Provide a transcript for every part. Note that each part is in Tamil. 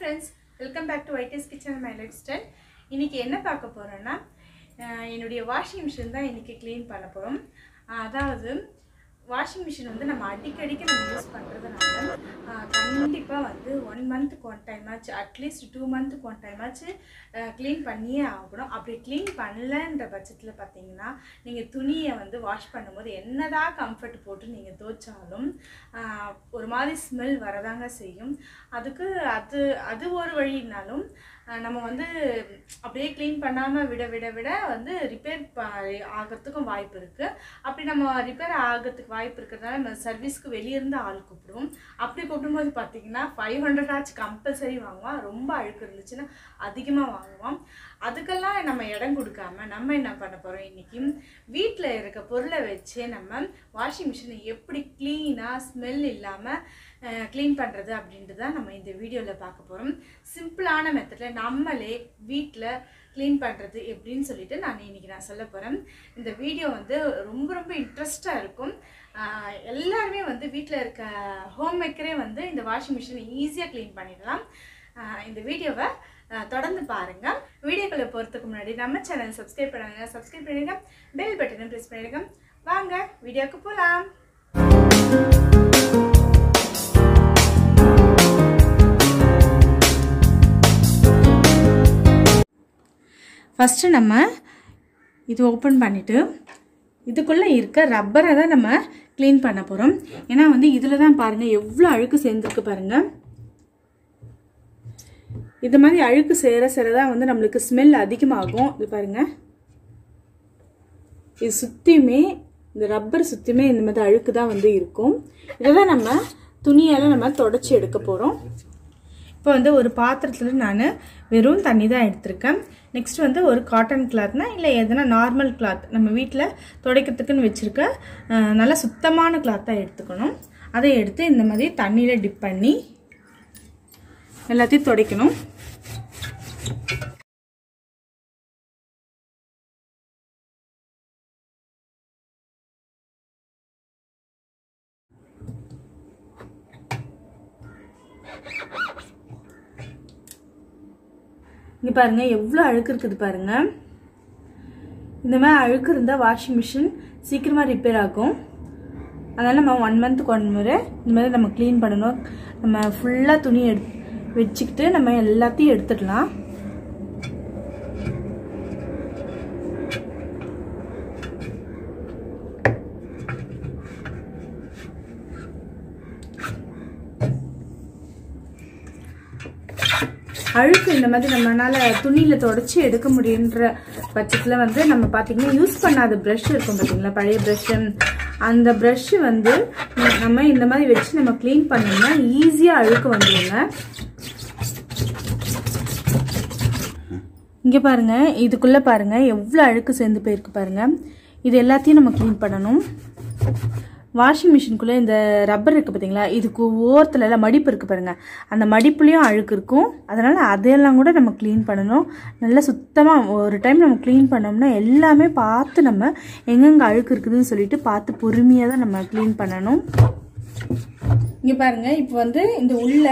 friends, welcome back to YT's Kitchen and My Lifestyle. இன்னைக்கு என்ன பார்க்க போறேன்னா என்னுடைய வாஷிங் மிஷின் தான் இன்னைக்கு க்ளீன் பண்ண போறோம். அதாவது வாஷிங் மிஷின் வந்து நம்ம அடிக்கடிக்கு நம்ம யூஸ் பண்றதுனால கண்டிப்பா வந்து 1 மந்த்க்கு ஒன் டைம் ஆச்சு அட்லீஸ்ட் 2 மந்த்க்கு ஒன் டைம் ஆச்சு க்ளீன் பண்ணியே ஆகணும். அப்படி க்ளீன் பண்ணலன்ற பட்சத்தில் பார்த்தீங்கன்னா நீங்கள் துணியை வந்து வாஷ் பண்ணும்போது என்னதான் கம்ஃபர்ட் போட்டு நீங்கள் துவைச்சாலும் ஒரு மாதிரி ஸ்மெல் வரதாங்க செய்யும். அதுக்கு அது ஒரு வழினாலும் நம்ம வந்து அப்படியே க்ளீன் பண்ணாமல் விட வந்து ரிப்பேர் ஆகிறதுக்கும் வாய்ப்பு இருக்குது. அப்படி நம்ம ரிப்பேர் ஆகிறதுக்கு வாய்ப்பு இருக்கிறதுனால நம்ம சர்வீஸ்க்கு வெளியிருந்து ஆள் கூப்பிடுவோம். அப்படி கூப்பிடும்போது பார்த்தீங்கன்னா 500 ஆச்சு கம்பல்சரி வாங்குவோம். ரொம்ப அழுக்கு இருந்துச்சுன்னா அதிகமாக வாங்குவோம். அதுக்கெல்லாம் நம்ம இடம் கொடுக்காம நம்ம என்ன பண்ண போகிறோம், இன்றைக்கி வீட்டில் இருக்க பொருளை வச்சே நம்ம வாஷிங் மிஷினை எப்படி க்ளீனாக ஸ்மெல் இல்லாமல் க்ளீன் பண்ணுறது அப்படின்ட்டு தான் நம்ம இந்த வீடியோவில் பார்க்க போகிறோம். சிம்பிளான மெத்தடில் நம்மளே வீட்டில் க்ளீன் பண்ணுறது எப்படின்னு சொல்லிட்டு நான் சொல்ல போகிறேன். இந்த வீடியோ வந்து ரொம்ப இன்ட்ரெஸ்டாக இருக்கும். எல்லாருமே வந்து வீட்டில் இருக்க ஹோம் மேக்கரே வந்து இந்த வாஷிங் மிஷினை ஈஸியாக க்ளீன் பண்ணிடலாம். இந்த வீடியோவை தொடர்ந்து பாருங்கள். வீடியோக்களை போகிறதுக்கு முன்னாடி நம்ம சேனல் சப்ஸ்கிரைப் பண்ணிடுங்க, பெல் பட்டனை ப்ரெஸ் பண்ணிடுங்க. வாங்க வீடியோவுக்கு போகலாம். ஃபஸ்ட்டு நம்ம இது ஓப்பன் பண்ணிவிட்டு இதுக்குள்ளே இருக்க ரப்பரை தான் நம்ம க்ளீன் பண்ண போகிறோம். ஏன்னா வந்து இதில் தான் பாருங்கள் எவ்வளோ அழுக்கு சேர்ந்துருக்கு பாருங்கள். இது மாதிரி அழுக்கு சேர தான் வந்து நம்மளுக்கு ஸ்மெல் அதிகமாகும். இது பாருங்கள், இது சுற்றியுமே இந்த ரப்பர் சுற்றியுமே இந்த மாதிரி அழுக்கு தான் வந்து இருக்கும். இதை தான் நம்ம துணியால் நம்ம தொடச்சி எடுக்க போகிறோம். இப்போ வந்து ஒரு பாத்திரத்தில் நான் வெறும் தண்ணி தான் எடுத்திருக்கேன். நெக்ஸ்ட் வந்து ஒரு காட்டன் கிளாத்னா இல்லை எதனா நார்மல் கிளாத் நம்ம வீட்டில் துடைக்கிறதுக்குன்னு வச்சுருக்க நல்லா சுத்தமான கிளாத்தாக எடுத்துக்கணும். அதை எடுத்து இந்த மாதிரி தண்ணியில் டிப் பண்ணி எல்லாத்தையும் துடைக்கணும். இங்கே பாருங்கள் எவ்வளோ அழுக்கு இருக்குது பாருங்கள். இந்த மாதிரி அழுக்கு இருந்தால் வாஷிங் மிஷின் சீக்கிரமாக ரிப்பேர் ஆகும். அதனால் நம்ம 1 மந்த்துக்கு 1 முறை இந்த மாதிரி நம்ம க்ளீன் பண்ணணும். நம்ம ஃபுல்லாக துணி வச்சுக்கிட்டு நம்ம எல்லாத்தையும் எடுத்துடலாம். அழுக்கு இந்த மாதிரி நம்மளால துணியில் தொடச்சி எடுக்க முடியுன்ற பட்சத்தில் வந்து நம்ம பார்த்தீங்கன்னா யூஸ் பண்ணாத ப்ரஷ் இருக்கும் பார்த்தீங்களா, பழைய ப்ரஷ்ஷு. அந்த ப்ரஷ்ஷு வந்து நம்ம இந்த மாதிரி வச்சு நம்ம க்ளீன் பண்ணோம்னா ஈஸியாக அழுக்கு வந்துடுங்க. இங்கே பாருங்கள், இதுக்குள்ளே பாருங்கள் எவ்வளோ அழுக்கு சேர்ந்து போயிருக்கு பாருங்கள். இது எல்லாத்தையும் நம்ம க்ளீன் பண்ணணும். வாஷிங் மிஷினுக்குள்ளே இந்த ரப்பர் இருக்குது பார்த்தீங்களா, இதுக்கு ஓரத்தில் எல்லாம் மடிப்பு இருக்குது பாருங்கள். அந்த மடிப்புலேயும் அழுக்கு இருக்கும். அதனால் அதையெல்லாம் கூட நம்ம க்ளீன் பண்ணணும். நல்லா சுத்தமாக ஒரு டைம் நம்ம க்ளீன் பண்ணோம்னா எல்லாமே பார்த்து நம்ம எங்கெங்கே அழுக்கு இருக்குதுன்னு சொல்லிட்டு பார்த்து பொறுமையாக தான் நம்ம க்ளீன் பண்ணணும். இங்கே பாருங்கள், இப்போ வந்து இந்த உள்ள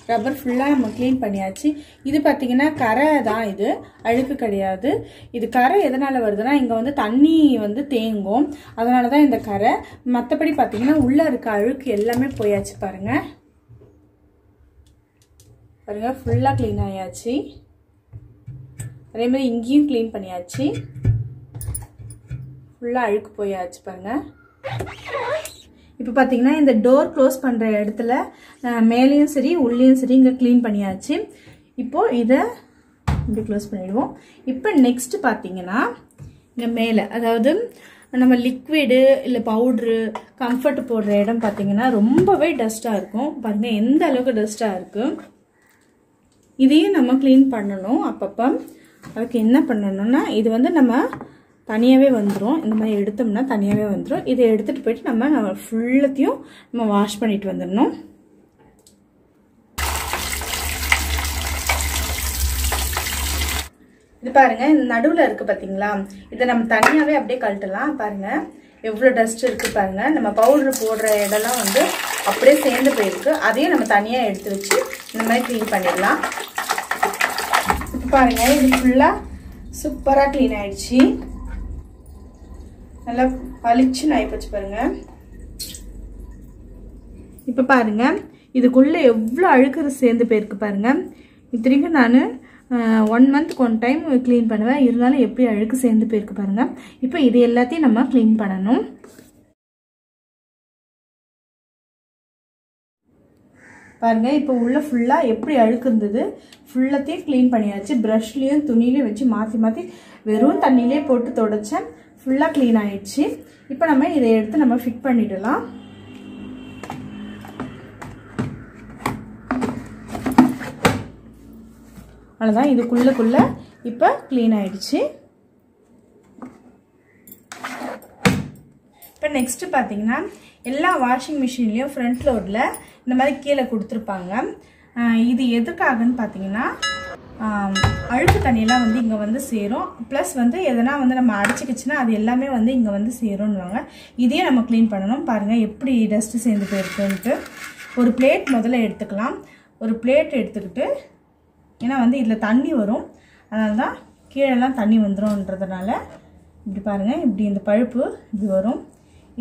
ரப்பர் ஃபுல்லாக நம்ம க்ளீன் பண்ணியாச்சு. இது பார்த்தீங்கன்னா கரை தான், இது அழுக்கு கிடையாது. இது கரை எதனால் வருதுன்னா இங்கே வந்து தண்ணி வந்து தேங்கும், அதனால தான் இந்த கரை. மற்றபடி பார்த்தீங்கன்னா உள்ளே இருக்க அழுக்கு எல்லாமே போயாச்சு பாருங்கள். பாருங்கள் ஃபுல்லாக க்ளீன் ஆயாச்சு. அதே மாதிரி இங்கேயும் க்ளீன் பண்ணியாச்சு. ஃபுல்லாக அழுக்கு போயாச்சு பாருங்கள். இப்போ பார்த்தீங்கன்னா இந்த டோர் க்ளோஸ் பண்ணுற இடத்துல மேலேயும் சரி உள்ளேயும் சரி இங்கே க்ளீன் பண்ணியாச்சு. இப்போது இதை இப்படி க்ளோஸ் பண்ணிவிடுவோம். இப்போ நெக்ஸ்ட்டு பார்த்தீங்கன்னா இங்கே மேலே, அதாவது நம்ம லிக்விடு இல்லை பவுட்ரு கம்ஃபர்ட் போடுற இடம் பார்த்தீங்கன்னா ரொம்பவே டஸ்ட்டாக இருக்கும். பாருங்கள் எந்த அளவுக்கு டஸ்ட்டாக இருக்குது. இதையும் நம்ம க்ளீன் பண்ணணும் அப்பப்போ. அதுக்கு என்ன பண்ணணும்னா இது வந்து நம்ம தனியாகவே வந்துடும். இந்த மாதிரி எடுத்தோம்னா தனியாகவே வந்துடும். இதை எடுத்துகிட்டு போயிட்டு நம்ம ஃபுல்லத்தையும் நம்ம வாஷ் பண்ணிட்டு வந்துடணும். இது பாருங்கள், இந்த நடுவில் இருக்குது பார்த்தீங்களா, இதை நம்ம தனியாகவே அப்படியே கழட்டலாம். பாருங்கள் எவ்வளோ டஸ்ட் இருக்குது பாருங்கள். நம்ம பவுடர் போடுற இடம்லாம் வந்து அப்படியே சேர்ந்து போயிருக்கு. அதையும் நம்ம தனியாக எடுத்து வச்சு இந்த மாதிரி க்ளீன் பண்ணிடலாம். பாருங்க இது ஃபுல்லா சூப்பரா க்ளீன் ஆயிடுச்சு. நல்லா பளிச்சுன்னு ஆயிப்போச்சு பாருங்க. இப்போ பாருங்க இதுக்குள்ள எவ்வளோ அழுக்கு சேர்ந்து போயிருக்கு பாருங்க. இத்தனைக்கும் நான் 1 மந்த்க்கு 1 டைம் க்ளீன் பண்ணுவேன். இருந்தாலும் எப்படி அழுக்கு சேர்ந்து போயிருக்கு பாருங்க. இப்போ இது எல்லாத்தையும் நம்ம க்ளீன் பண்ணணும். பாருங்க இப்போ உள்ள ஃபுல்லா எப்படி அழுக்கு இருந்தது ஃபுல்லாத்தையும் க்ளீன் பண்ணியாச்சு. ப்ரஷ்லையும் துணிலையும் வச்சு மாற்றி மாற்றி வெறும் தண்ணியிலே போட்டு தொடச்சேன். ஃபுல்லாக க்ளீன் ஆயிடுச்சு. இப்போ நம்ம இதை எடுத்து நம்ம ஃபிட் பண்ணிடலாம். அவ்வளோதான், இதுக்குள்ளக்குள்ள இப்போ க்ளீன் ஆயிடுச்சு. இப்போ நெக்ஸ்ட் பார்த்தீங்கன்னா எல்லா வாஷிங் மிஷின்லேயும் ஃப்ரண்ட் லோடில் இந்த மாதிரி கீழே கொடுத்துருப்பாங்க. இது எதுக்காகன்னு பார்த்தீங்கன்னா அழுக்கு தண்ணியெல்லாம் வந்து இங்கே வந்து சேரும். ப்ளஸ் வந்து எதனா வந்து நம்ம அடிச்சுக்கிச்சுன்னா அது எல்லாமே வந்து இங்கே வந்து சேரும்னுவாங்க. இதையே நம்ம க்ளீன் பண்ணணும். பாருங்கள் எப்படி டஸ்ட்டு சேர்ந்து போயிருக்குன்ட்டு. ஒரு பிளேட் முதல்ல எடுத்துக்கலாம். ஒரு பிளேட் எடுத்துக்கிட்டு, ஏன்னா வந்து இதில் தண்ணி வரும், அதனால தான் கீழெல்லாம் தண்ணி வந்துடும்ன்றதுனால இப்படி பாருங்கள், இப்படி இந்த பழுப்பு இப்படி வரும்.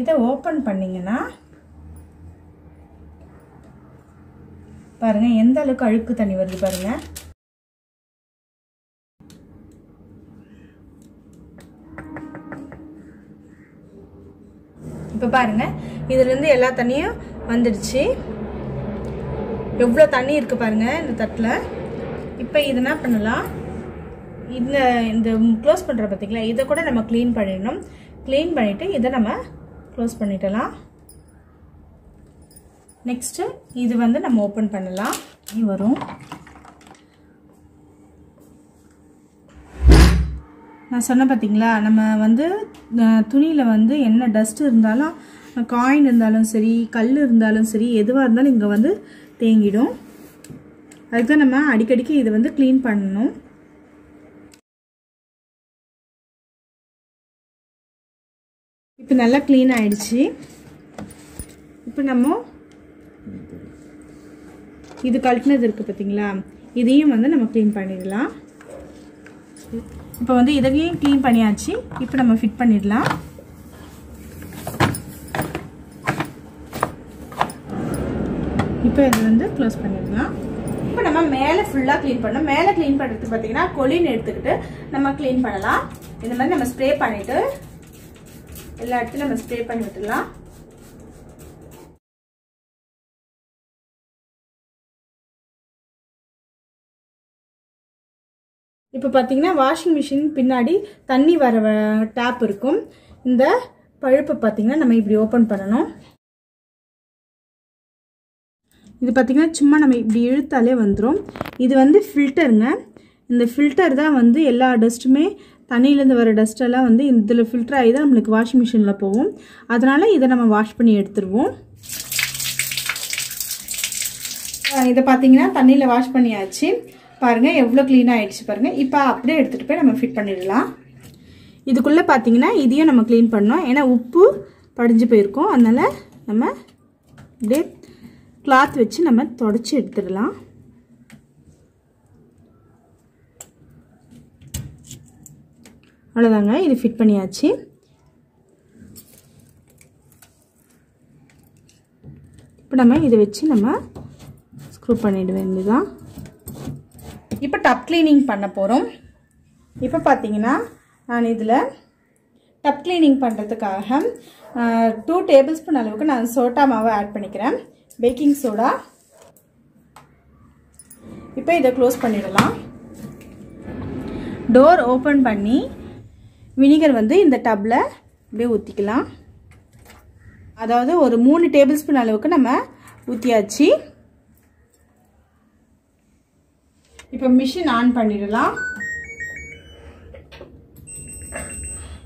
இதை ஓப்பன் பண்ணிங்கன்னா பாருங்கள் எந்த அளவுக்கு அழுக்கு தண்ணி வருது பாருங்கள். இப்போ பாருங்க இதுலேருந்து எல்லா தண்ணியும் வந்துடுச்சு. எவ்வளோ தண்ணி இருக்கு பாருங்க இந்த தட்டில். இப்போ இது என்ன பண்ணலாம், இந்த க்ளோஸ் பண்ணுற பார்த்தீங்களா, இதை கூட நம்ம க்ளீன் பண்ணிடணும். க்ளீன் பண்ணிவிட்டு இதை நம்ம க்ளோஸ் பண்ணிடலாம். நெக்ஸ்ட்டு இது வந்து நம்ம ஓப்பன் பண்ணலாம். இது வரும். நான் சொன்ன பார்த்தீங்களா, நம்ம வந்து துணியில் வந்து என்ன டஸ்ட் இருந்தாலும், காயின் இருந்தாலும் சரி, கல் இருந்தாலும் சரி, எதுவாக இருந்தாலும் இங்கே வந்து தேங்கிடும். அதுக்கு தான் நம்ம அடிக்கடிக்கு இதை வந்து க்ளீன் பண்ணணும். இப்போ நல்லா க்ளீன் ஆயிடுச்சு. இப்போ நம்ம இது கழட்டினது இருக்குது பார்த்தீங்களா, இதையும் வந்து நம்ம க்ளீன் பண்ணிடலாம். இப்போ வந்து இதையும் க்ளீன் பண்ணியாச்சு. இப்போ நம்ம ஃபிட் பண்ணிடலாம். இப்போ இது வந்து க்ளோஸ் பண்ணிடலாம். இப்போ நம்ம மேலே ஃபுல்லாக க்ளீன் பண்ணோம். மேலே க்ளீன் பண்ணுறதுக்கு பார்த்தீங்கன்னா கொலின் எடுத்துக்கிட்டு நம்ம க்ளீன் பண்ணலாம். இந்த மாதிரி நம்ம ஸ்ப்ரே பண்ணிவிட்டு எல்லா இடத்துலையும் நம்ம ஸ்ப்ரே பண்ணி விட்டுடலாம். இப்போ பார்த்தீங்கன்னா வாஷிங் மிஷின் பின்னாடி தண்ணி வர டேப் இருக்கும். இந்த பழுப்பை பார்த்தீங்கன்னா நம்ம இப்படி ஓப்பன் பண்ணணும். இது பார்த்தீங்கன்னா சும்மா நம்ம இப்படி இழுத்தாலே வந்துடும். இது வந்து ஃபில்டருங்க. இந்த ஃபில்டர் தான் வந்து எல்லா டஸ்ட்டுமே, தண்ணியிலேருந்து வர டஸ்ட்டெல்லாம் வந்து இதில் ஃபில்டர் ஆகி தான் நம்மளுக்கு வாஷிங் மிஷினில் போகும். அதனால் இதை நம்ம வாஷ் பண்ணி எடுத்துருவோம். இதை பார்த்தீங்கன்னா தண்ணியில் வாஷ் பண்ணியாச்சு. பாருங்கள் எவ்வளோ க்ளீனாக ஆகிடுச்சு பாருங்கள். இப்போ அப்படியே எடுத்துகிட்டு போய் நம்ம ஃபிட் பண்ணிடலாம். இதுக்குள்ளே பார்த்தீங்கன்னா இதையும் நம்ம க்ளீன் பண்ணோம். ஏன்னா உப்பு படிஞ்சு போயிருக்கோம். அதனால் நம்ம அப்படியே கிளாத் வச்சு நம்ம தொடச்சி எடுத்துடலாம். அவ்வளோதாங்க, இது ஃபிட் பண்ணியாச்சு. இப்போ நம்ம இதை வச்சு நம்ம ஸ்க்ரூ பண்ணிட வேண்டியதுதான். இப்போ டப் கிளீனிங் பண்ண போகிறோம். இப்போ பார்த்தீங்கன்னா நான் இதில் டப் கிளீனிங் பண்ணுறதுக்காக 2 டேபிள் ஸ்பூன் அளவுக்கு நான் சோட்டா மாவை ஆட் பண்ணிக்கிறேன், பேக்கிங் சோடா. இப்போ இதை க்ளோஸ் பண்ணிடலாம். டோர் ஓப்பன் பண்ணி வினிகர் வந்து இந்த டப்பில் அப்படியே ஊற்றிக்கலாம். அதாவது ஒரு 3 டேபிள் ஸ்பூன் அளவுக்கு நம்ம ஊற்றியாச்சு. இப்போ மிஷின் ஆன் பண்ணிடலாம்.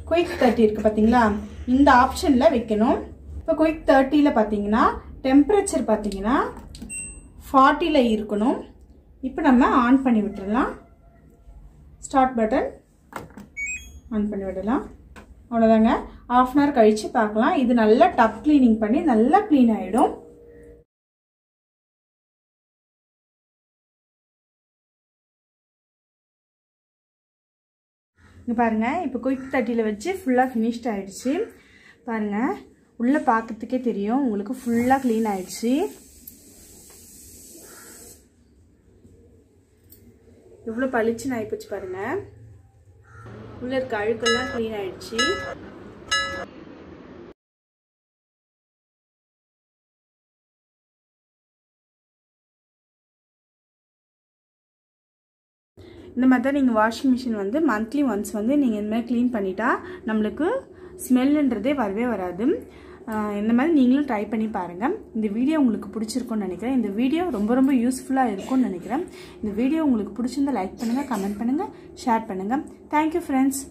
குயிக் 30 இருக்குது பார்த்தீங்களா, இந்த ஆப்ஷனில் வைக்கணும். இப்போ குயிக் 30ல் பார்த்தீங்கன்னா டெம்பரேச்சர் பார்த்தீங்கன்னா 40ல் இருக்கணும். இப்போ நம்ம ஆன் பண்ணி விட்டுடலாம். ஸ்டார்ட் பட்டன் ஆன் பண்ணி விடலாம். அவ்வளோதாங்க. 1/2 அன் ஹவர் கழித்து பார்க்கலாம். இது நல்லா டப் கிளீனிங் பண்ணி நல்லா க்ளீன் ஆகிடும். இங்கே பாருங்கள், இப்போ குயிக் 30ல் வச்சு ஃபுல்லாக ஃபினிஷ்ட் ஆகிடுச்சு. பாருங்கள், உள்ளே பார்க்கறதுக்கே தெரியும் உங்களுக்கு ஃபுல்லாக க்ளீன் ஆகிடுச்சு. எவ்வளோ பளிச்சுன்னு ஆகிப்போச்சு பாருங்கள். உள்ளே இருக்க அழுக்கெல்லாம் க்ளீன் ஆகிடுச்சு. இந்த மாதிரி தான் நீங்கள் வாஷிங் மிஷின் வந்து மந்த்லி ஒன்ஸ் வந்து நீங்கள் இந்த மாதிரி க்ளீன் பண்ணிட்டா நம்மளுக்கு ஸ்மெல்லுன்றதே வரவே வராது. இந்த மாதிரி நீங்களும் ட்ரை பண்ணி பாருங்கள். இந்த வீடியோ உங்களுக்கு பிடிச்சிருக்கும்னு நினைக்கிறேன். இந்த வீடியோ ரொம்ப யூஸ்ஃபுல்லாக இருக்கும்னு நினைக்கிறேன். இந்த வீடியோ உங்களுக்கு பிடிச்சிருந்தா லைக் பண்ணுங்கள், கமெண்ட் பண்ணுங்கள், ஷேர் பண்ணுங்கள். Thank you friends.